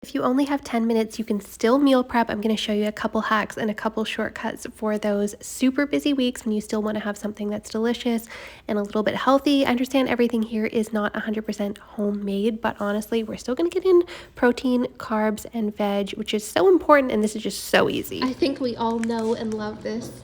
If you only have 10 minutes, you can still meal prep. I'm going to show you a couple hacks and a couple shortcuts for those super busy weeks when you still want to have something that's delicious and a little bit healthy. I understand everything here is not 100% homemade, but honestly, we're still going to get in protein, carbs, and veg, which is so important, and this is just so easy. I think we all know and love this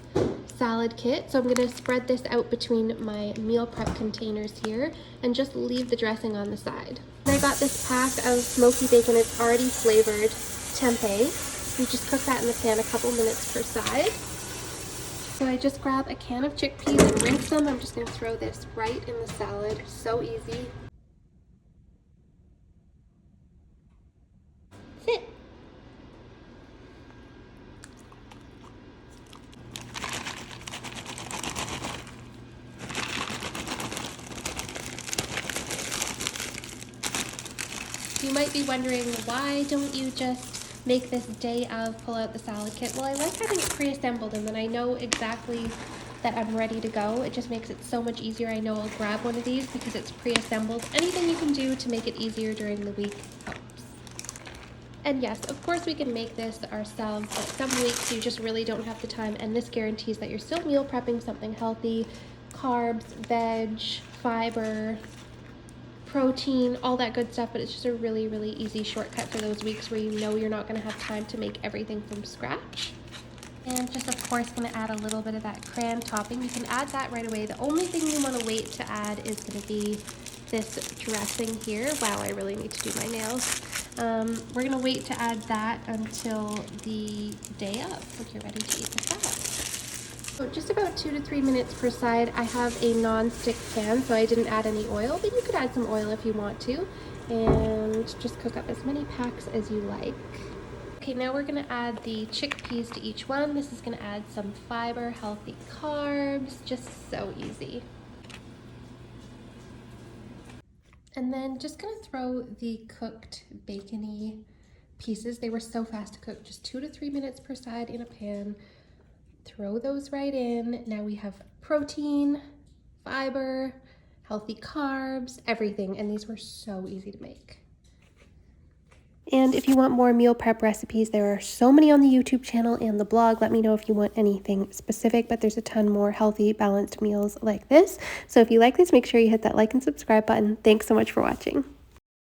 salad kit, so I'm going to spread this out between my meal prep containers here and just leave the dressing on the side. I got this pack of smoky bacon. It's already flavored tempeh. We just cook that in the pan a couple minutes per side. So I just grab a can of chickpeas and rinse them. I'm just going to throw this right in the salad. So easy. That's it. You might be wondering, why don't you just make this day of pull out the salad kit? Well, I like having it pre-assembled, and then I know exactly that I'm ready to go. It just makes it so much easier. I know I'll grab one of these because it's pre-assembled. Anything you can do to make it easier during the week helps. And yes, of course we can make this ourselves, but some weeks you just really don't have the time, and this guarantees that you're still meal prepping something healthy, carbs, veg, fiber, protein, all that good stuff, but it's just a really, really easy shortcut for those weeks where you know you're not going to have time to make everything from scratch. And just of course going to add a little bit of that cran topping. You can add that right away. The only thing you want to wait to add is going to be this dressing here. Wow, I really need to do my nails. We're going to wait to add that until the day of when you're ready to eat the salad. So just about 2 to 3 minutes per side. I have a non-stick pan, so I didn't add any oil, but you could add some oil if you want to, and just cook up as many packs as you like. Okay, now we're going to add the chickpeas to each one. This is going to add some fiber, healthy carbs, just so easy. And then just going to throw the cooked bacon-y pieces. They were so fast to cook, just 2 to 3 minutes per side in a pan. Throw those right in. Now we have protein, fiber, healthy carbs, everything, and these were so easy to make. And if you want more meal prep recipes, there are so many on the YouTube channel and the blog. Let me know if you want anything specific, but there's a ton more healthy, balanced meals like this. So if you like this, make sure you hit that like and subscribe button. Thanks so much for watching.